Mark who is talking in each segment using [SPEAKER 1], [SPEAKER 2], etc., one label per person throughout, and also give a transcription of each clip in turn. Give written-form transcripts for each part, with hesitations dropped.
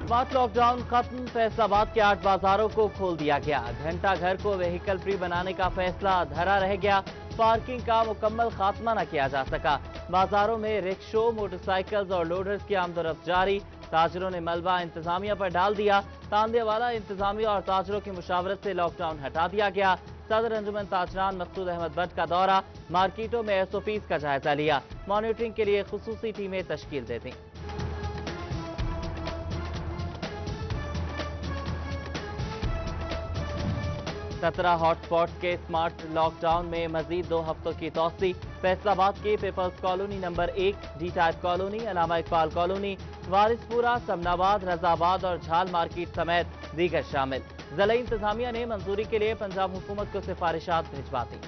[SPEAKER 1] Smart lockdown खत्म, फैसलाबाद के 8 बाजारों को खोल दिया गया। घंटा घर को व्हीकल फ्री बनाने का फैसला धरा रह गया। पार्किंग का मुकम्मल खात्मा न किया जा सका। बाजारों में रिक्शों, मोटरसाइकिल्स और लोडर्स की आमदोरफ्त जारी। ताजरों ने मलबा इंतजामिया पर डाल दिया। तांदेवाला इंतजामिया और ताजरों की मुशावरत से लॉकडाउन हटा दिया गया। सदर अंजुमन ताजरान मकसूद अहमद भट्ट का दौरा, मार्केटों में SOPs का जायजा लिया। मॉनिटरिंग के लिए खुसूसी टीमें तश्कील दे दी। सत्रह हॉटस्पॉट के स्मार्ट लॉकडाउन में मजीद 2 हफ्तों की तोसी। फैसलाबाद के Peoples Colony number 1, D type colony, Allama Iqbal colony, Warispura, Samanabad, Razabad और झाल मार्केट समेत दीगर शामिल। जिला इंतजामिया ने मंजूरी के लिए पंजाब हुकूमत को सिफारिशात भिजवा दी।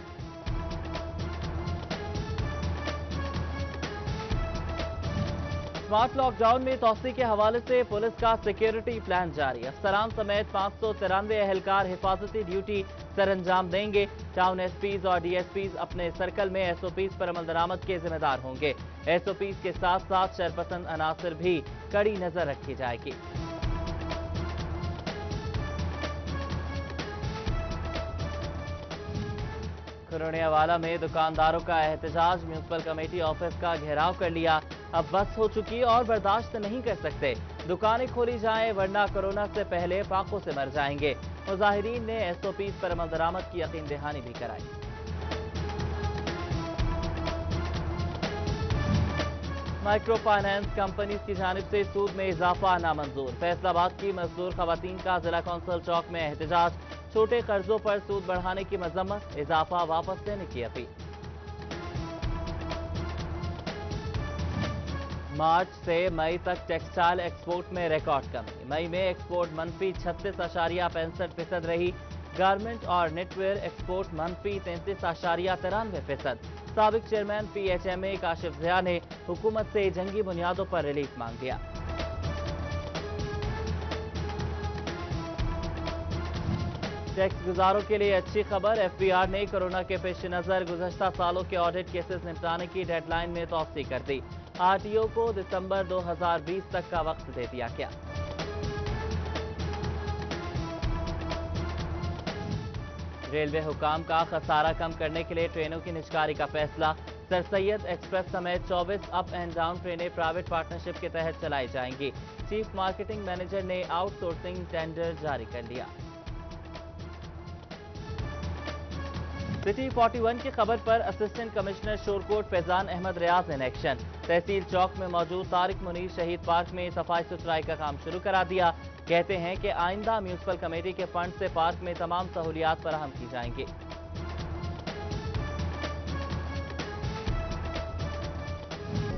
[SPEAKER 1] स्मार्ट लॉकडाउन में तोसी के हवाले से पुलिस का सिक्योरिटी प्लान जारी। अफसरान समेत 593 एहलकार हिफाजती ड्यूटी सरअंजाम देंगे। टाउन SPs और DSPs अपने सर्कल में SOPs पर अमल दरामद के जिम्मेदार होंगे। SOPs के साथ साथ शरपसंद अनासर भी कड़ी नजर रखी जाएगी। खुरनियावाला में दुकानदारों का एहतजाज, म्यूनसिपल कमेटी ऑफिस का घेराव कर लिया। अब बस हो चुकी और बर्दाश्त नहीं कर सकते, दुकानें खोली जाएं वरना कोरोना से पहले फाकों से मर जाएंगे। मुजाहिरीन ने SOPs पर अमल दरामद की यकीन दहानी भी कराई। माइक्रो फाइनेंस कंपनीज की जानिब से सूद में इजाफा नामंजूर। फैसलाबाद की मजदूर खवातीन का जिला कौंसिल चौक में एहतजाज, छोटे कर्जों पर सूद बढ़ाने की मजम्मत, इजाफा वापस लेने की अपील। मार्च से मई तक टेक्सटाइल एक्सपोर्ट में रिकॉर्ड कमी। मई में एक्सपोर्ट मनफी 36.65% रही। गारमेंट और नेटवेयर एक्सपोर्ट मनफी 33.93%। साबिक चेयरमैन PHMA काशिफ ज़िया ने हुकूमत से जंगी बुनियादों पर रिलीफ मांग लिया। टैक्स गुजारों के लिए अच्छी खबर, FBR ने कोरोना के पेश नजर गुज़श्ता सालों के ऑडिट केसेस निपटाने की डेडलाइन में तोसी कर दी। RTO को दिसंबर 2020 तक का वक्त दे दिया गया। रेलवे हुकाम का खसारा कम करने के लिए ट्रेनों की निजकारी का फैसला। सर सैयद एक्सप्रेस समेत 24 अप एंड डाउन ट्रेनें प्राइवेट पार्टनरशिप के तहत चलाई जाएंगी। चीफ मार्केटिंग मैनेजर ने आउटसोर्सिंग टेंडर जारी कर लिया। सिटी 41 की खबर पर assistant commissioner Shorkot Faizan Ahmed Riaz in action. तहसील चौक में मौजूद तारिक मुनीर शहीद पार्क में सफाई सुथराई का काम शुरू करा दिया। कहते हैं कि आइंदा म्यूनसिपल कमेटी के फंड से पार्क में तमाम सहूलियात फराहम की जाएंगी।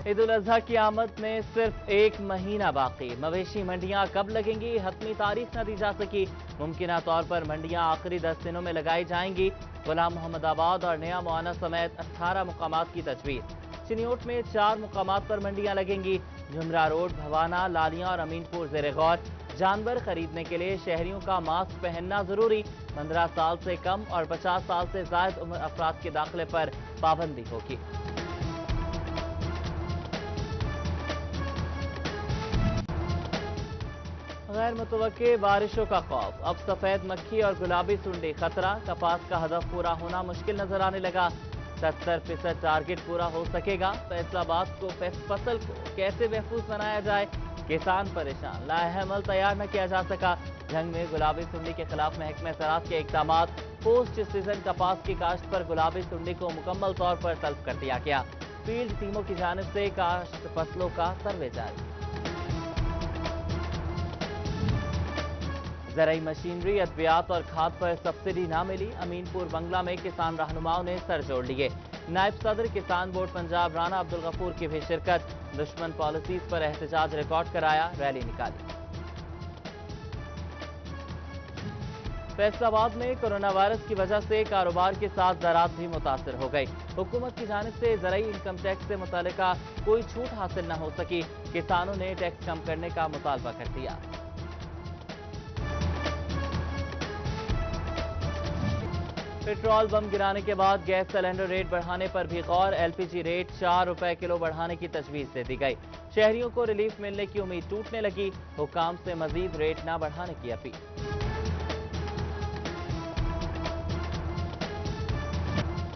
[SPEAKER 1] ईद उल अजहा की आमद में सिर्फ 1 महीना बाकी। मवेशी मंडियां कब लगेंगी, हतमी तारीख न दी जा सकी। मुमकिना तौर पर मंडियां आखिरी 10 दिनों में लगाई जाएंगी। गुलाम मोहम्मदाबाद और नया मुआना समेत 18 मुकामात की तजवीज़। चिनियोट में 4 मुकामात पर मंडियां लगेंगी। झुमरा रोड, भवाना, लालियां और अमीनपुर ज़ेरे गौर। जानवर खरीदने के लिए शहरियों का मास्क पहनना जरूरी। 15 साल से कम और 50 साल से ज्यादा उम्र अफराद के दाखिले पर पाबंदी होगी। गैर मुतवक्के बारिशों का खौफ, अब सफेद मक्खी और गुलाबी सुंडी खतरा। कपास का हदफ पूरा होना मुश्किल नजर आने लगा। 70% टारगेट पूरा हो सकेगा। फैसलाबाद को फसल को कैसे महफूज बनाया जाए, किसान परेशान। लाहेमल तैयार न किया जा सका। जंग में गुलाबी सुंडी के खिलाफ महकमा ज़राअत के इकदाम। पोस्ट सीजन कपास की काश्त पर गुलाबी सुंडी को मुकम्मल तौर पर तलब कर दिया गया। फील्ड टीमों की जानिब से काश्त फसलों का सर्वे जारी। ज़राई मशीनरी, अद्वियात और खाद पर सब्सिडी ना मिली। अमीनपुर बंगला में किसान रहनुमाओं ने सर जोड़ लिए। नायब सदर किसान बोर्ड पंजाब राना अब्दुल गफूर की भी शिरकत। दुश्मन पॉलिसीज पर एहतजाज रिकॉर्ड कराया, रैली निकाली। फैसलाबाद में कोरोना वायरस की वजह से कारोबार के साथ ज़राअत भी मुतासर हो गई। हुकूमत की जानिब से ज़राई इनकम टैक्स से मुतालिका कोई छूट हासिल न हो सकी। किसानों ने टैक्स कम करने का मुतालबा कर दिया। पेट्रोल बम गिराने के बाद गैस सिलेंडर रेट बढ़ाने पर भी गौर। एलपीजी रेट 4 रुपए किलो बढ़ाने की तजवीज दे दी गई। शहरियों को रिलीफ मिलने की उम्मीद टूटने लगी। हुकाम से मजीद रेट न बढ़ाने की अपील।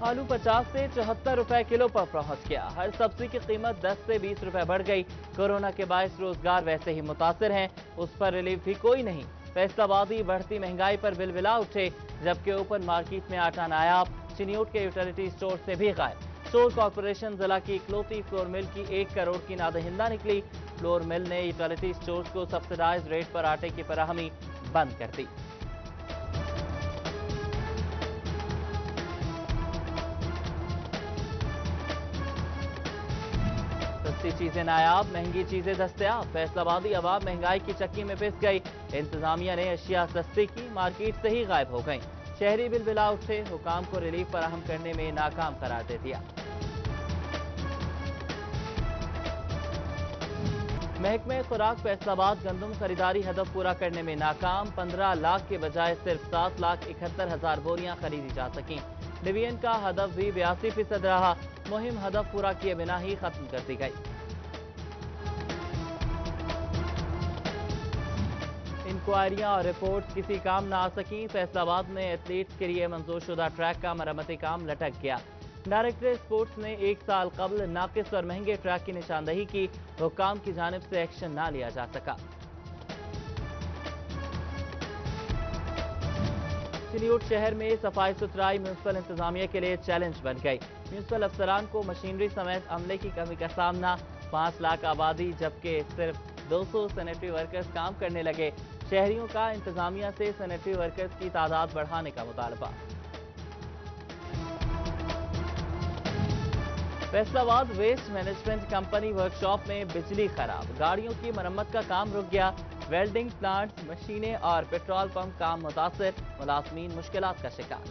[SPEAKER 1] आलू 50 से 74 रुपए किलो पर पहुंच गया। हर सब्जी की कीमत 10 से 20 रुपए बढ़ गई। कोरोना के बायस रोजगार वैसे ही मुतासिर हैं, उस पर रिलीफ भी कोई नहीं। फैसलाबादी बढ़ती महंगाई पर बिलबिला उठे, जबकि ओपन मार्केट में आटा नायाब। चिन्यूट के यूटिलिटी स्टोर से भी गायब। स्टोर कॉरपोरेशन जिला की इकलौती फ्लोर मिल की 1 करोड़ की नादहिंदा निकली। फ्लोर मिल ने यूटिलिटी स्टोर्स को सब्सिडाइज रेट पर आटे की फराहमी बंद कर दी। सस्ती चीजें नायाब, महंगी चीजें दस्तयाब। फैसलाबादी अवाम महंगाई की चक्की में पिस गई। इंतजामिया ने अशिया सस्ती की, मार्केट से ही गायब हो गई। शहरी बिलबिला उठे, हुकाम को रिलीफ फराहम करने में नाकाम करार दे दिया। महकमे खुराक फैसलाबाद गंदम खरीदारी हदफ पूरा करने में नाकाम। 15 लाख के बजाय सिर्फ 7,71,000 बोरियां खरीदी जा सकी। डिवीजन का हदफ भी 82% रहा। मुहिम हदफ पूरा किए बिना ही खत्म कर दी गई। इंक्वायरियां और रिपोर्ट्स किसी काम न आ सकी। फैसलाबाद में एथलीट्स के लिए मंजूरशुदा ट्रैक का मरम्मती काम लटक गया। डायरेक्टर स्पोर्ट्स ने 1 साल कबल नाकिस और महंगे ट्रैक की निशानदही की। हुक्काम की जानिब से एक्शन न लिया जा सका। चिन्यूट शहर में सफाई सुथराई म्यूनसिपल इंतजामिया के लिए चैलेंज बन गई। म्यूनसिपल अफसरान को मशीनरी समेत अमले की कमी का सामना। 5 लाख आबादी, जबकि सिर्फ 200 सैनिटरी वर्कर्स काम करने लगे। शहरियों का इंतजामिया से सैनिटरी वर्कर्स की तादाद बढ़ाने का मुतालबा। Faisalabad waste management company workshop में बिजली खराब, गाड़ियों की मरम्मत का काम रुक गया। वेल्डिंग प्लांट्स, मशीनें और पेट्रोल पंप काम मुतासिर। मुलाजमीन मुश्किलात का शिकार।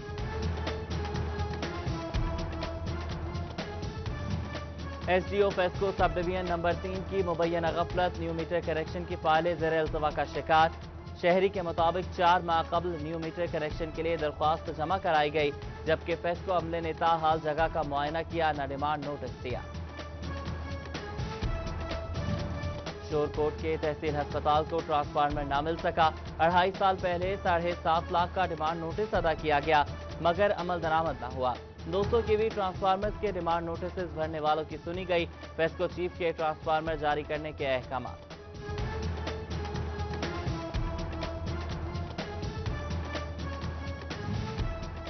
[SPEAKER 1] SDO FESCO sub division number 3 की मुबैना गफलत, न्यू मीटर करेक्शन की फाइलें ज़ेर अल्तवा का शिकार। शहरी के मुताबिक 4 माह कबल न्यू मीटर करेक्शन के लिए दरख्वास्त जमा कराई गई, जबकि फेस्को अमले ने ताहाल जगह का मुआयना किया, न डिमांड नोटिस दिया। शोरकोट के तहसील अस्पताल को ट्रांसफार्मर न मिल सका। 2.5 साल पहले 7.5 लाख का डिमांड नोटिस अदा किया गया, मगर अमल दरामद न हुआ। 200 केवी ट्रांसफार्मर्स के डिमांड नोटिस भरने वालों की सुनी गई। फेस्को चीफ के ट्रांसफार्मर जारी करने के अहकाम।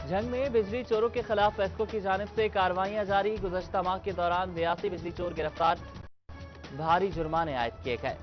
[SPEAKER 1] जंग में बिजली चोरों के खिलाफ फेस्को की जानिब से कार्रवाइयां जारी। गुज़श्ता माह के दौरान 82 बिजली चोर गिरफ्तार, भारी जुर्माने आयद किए गए।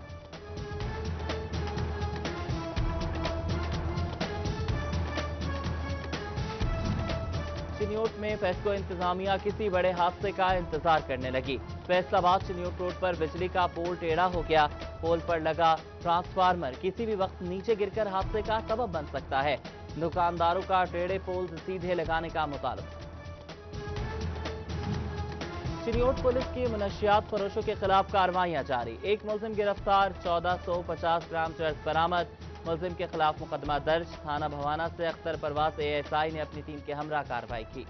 [SPEAKER 1] चिन्यूट में फेस्को इंतजामिया किसी बड़े हादसे का इंतजार करने लगी। फैसलाबाद चिन्यूट रोड पर बिजली का पोल टेढ़ा हो गया। पोल पर लगा ट्रांसफार्मर किसी भी वक्त नीचे गिरकर हादसे का सबब बन सकता है। दुकानदारों का टेढ़े पोल्स सीधे लगाने का मुतालबा। चिन्यूट पुलिस की मनशियात फरोशों के खिलाफ कार्रवाइयां जारी। एक मुलजिम गिरफ्तार, 1450 ग्राम चरस बरामद। मुलजिम के खिलाफ मुकदमा दर्ज। थाना भवाना से अख्तर परवाज एएसआई ने अपनी टीम के हमरा कार्रवाई की।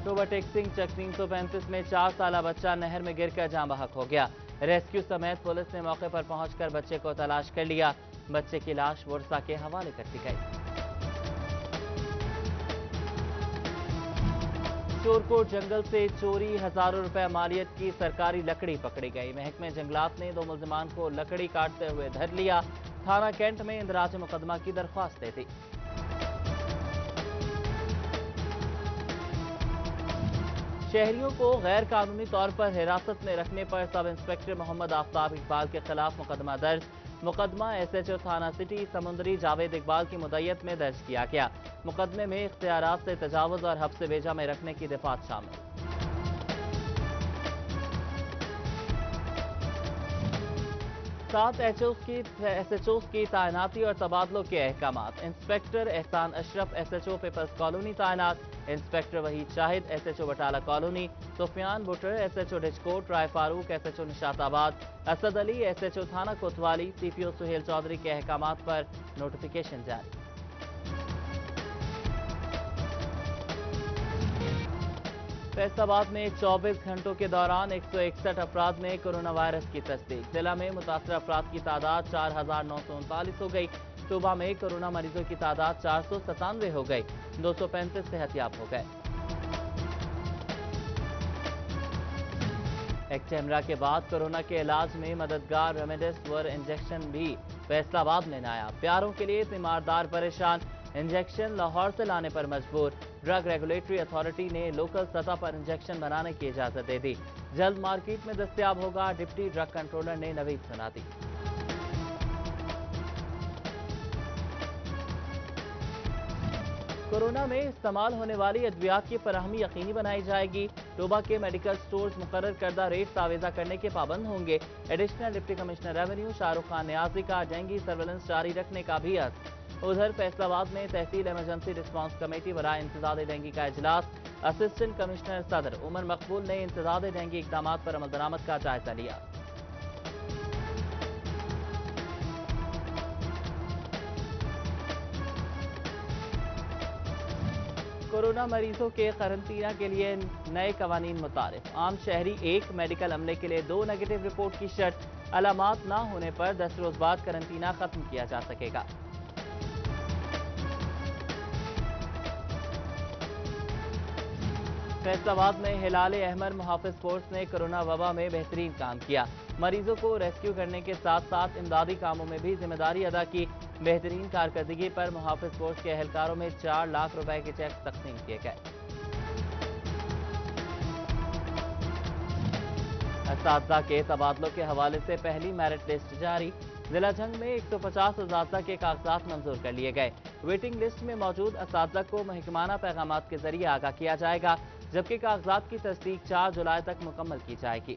[SPEAKER 1] ओवरटेक्सिंग चक 335 में 4 साला बच्चा नहर में गिरकर जाँ बहक हो गया। रेस्क्यू समेत पुलिस ने मौके पर पहुंचकर बच्चे को तलाश कर लिया। बच्चे की लाश वर्षा के हवाले कर दी गई। शोरकोट जंगल से चोरी, हजारों रुपए मालियत की सरकारी लकड़ी पकड़ी गई। महकमे जंगलात ने 2 मुलजमान को लकड़ी काटते हुए धर लिया। थाना कैंट में इंदराज मुकदमा की दरख्वास्त दे दी। शहरियों को गैर कानूनी तौर पर हिरासत में रखने पर सब इंस्पेक्टर मोहम्मद आफ्ताब इकबाल के खिलाफ मुकदमा दर्ज। मुकदमा एसएचओ थाना सिटी समुंदरी जावेद इकबाल की मुद्दत में दर्ज किया गया। मुकदमे में इख्तियारात से तजावुज और हब्स बेजा में रखने की दफात शामिल। 7 SHOs की तैनाती और तबादलों के अहकामात। Inspector Ehsan Ashraf SHO Peoples Colony तैनात, inspector Waheed Shahid SHO Batala colony, Sufiyan Buttar SHO Dichkot, Rai Farooq SHO Nishatabad, Asad Ali SHO थाना कोतवाली, CPO सुहेल चौधरी के अहकामात पर नोटिफिकेशन जारी। फैसलाबाद में 24 घंटों के दौरान 161 अफराद में कोरोना वायरस की तस्दीक। जिला में मुतासर अफराद की तादाद 4,939 हो गई। सूबा में कोरोना मरीजों की तादाद 497 हो गई। 235 सेहतयाब हो गए। एक्टेमरा के बाद कोरोना के इलाज में मददगार रेमडेसिविर इंजेक्शन भी फैसलाबाद में नायाब। प्यारों के लिए तीमारदार परेशान, इंजेक्शन लाहौर से लाने पर मजबूर। ड्रग रेगुलेटरी अथॉरिटी ने लोकल सतह पर इंजेक्शन बनाने की इजाजत दे दी। जल्द मार्केट में दस्तयाब होगा, डिप्टी ड्रग कंट्रोलर ने नवीद सुना दी। कोरोना में इस्तेमाल होने वाली अद्वियात की फराहमी यकीनी बनाई जाएगी। टोबा के मेडिकल स्टोर्स मुकर्रर करदा रेट तावीज़ा करने के पाबंद होंगे। Additional deputy commissioner revenue Shahrukh Khan Niazi का डेंगू सर्वेलेंस जारी रखने का भी अज़्म। उधर फैसलाबाद में तहसील इमरजेंसी रिस्पांस कमेटी बराए इंसदाद डेंगू का इजलास। असिस्टेंट कमिश्नर सदर उमर मकबूल ने इंसदाद डेंगू इक़दामात पर अमल दरामद का जायजा लिया। कोरोना मरीजों के करंतना के लिए नए कवानीन मुतारिफ। आम शहरी 1, मेडिकल अमले के लिए 2 नेगेटिव रिपोर्ट की शर्त। अलामात ना होने पर 10 रोज बाद करंतना खत्म किया जा सकेगा। फैसलाबाद में हिलाल अहमर मुहाफिज फोर्स ने कोरोना वबा में बेहतरीन काम किया। मरीजों को रेस्क्यू करने के साथ साथ इमदादी कामों में भी जिम्मेदारी अदा की। बेहतरीन कारकर्दगी पर मुहाफिज फोर्स के एहलकारों में 4 लाख रुपए के चेक तकसीम किए गए। असातिज़ा के तबादलों के हवाले से पहली मेरिट लिस्ट जारी। जिला जंग में 150 असातिज़ा के कागजात मंजूर कर लिए गए। वेटिंग लिस्ट में मौजूद असातिज़ा को महकमाना पैगामात के जरिए आगाह किया जाएगा, जबकि कागजात की तस्दीक 4 जुलाई तक मुकम्मल की जाएगी।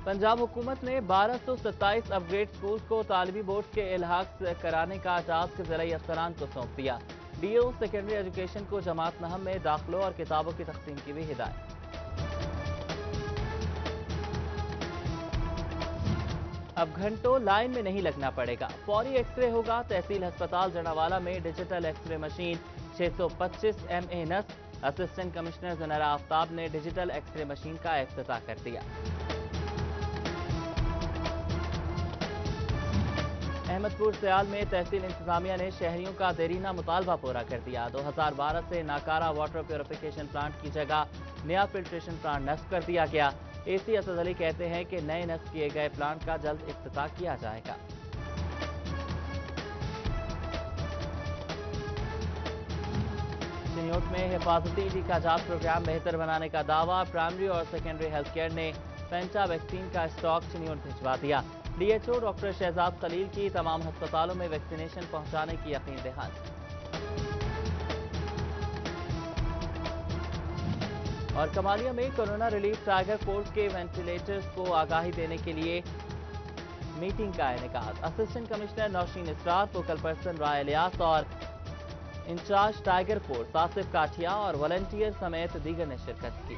[SPEAKER 1] पंजाब हुकूमत ने 1227 अपग्रेड स्कूल्स को तालिबी बोर्ड के इल्हाक कराने का टास्क ज़िला अफसरान को सौंप दिया। DO सेकेंडरी एजुकेशन को जमात नहम में दाखिलों और किताबों की तकसीम की भी हिदायत। अब घंटों लाइन में नहीं लगना पड़ेगा, फौरी एक्सरे होगा। तहसील अस्पताल जनावाला में डिजिटल एक्सरे मशीन 625 MA नस्ब। असिस्टेंट कमिश्नर ज़ुनैरा आफ्ताब ने डिजिटल एक्सरे मशीन का इफ्तिताह कर दिया। अहमदपुर सयाल में तहसील इंतजामिया ने शहरियों का देरीना मुतालबा पूरा कर दिया। 2012 से नाकारा वाटर प्योरिफिकेशन प्लांट की जगह नया फिल्ट्रेशन प्लांट नस्ब कर दिया गया। AC असद अली कहते हैं कि नए नस्ब किए गए प्लांट का जल्द इफ्तिताह किया जाएगा। चिन्योट में हिफाजती टीकाजात प्रोग्राम बेहतर बनाने का दावा। प्राइमरी और सेकेंडरी हेल्थ केयर ने पेंटा वैक्सीन का स्टॉक चिन्योट भिजवा दिया। DHO डॉक्टर शहजाद खलील की तमाम अस्पतालों में वैक्सीनेशन पहुंचाने की यकीन दहानी। और कमालिया में कोरोना रिलीफ टाइगर फोर्स के वेंटिलेटर्स को आगाही देने के लिए मीटिंग का इनेकाद। असिस्टेंट कमिश्नर नौशीन इसरार, फोकल पर्सन राय इलियास और इंचार्ज टाइगर फोर्स आसिफ काठिया और वॉलंटियर समेत दीगर ने शिरकत की।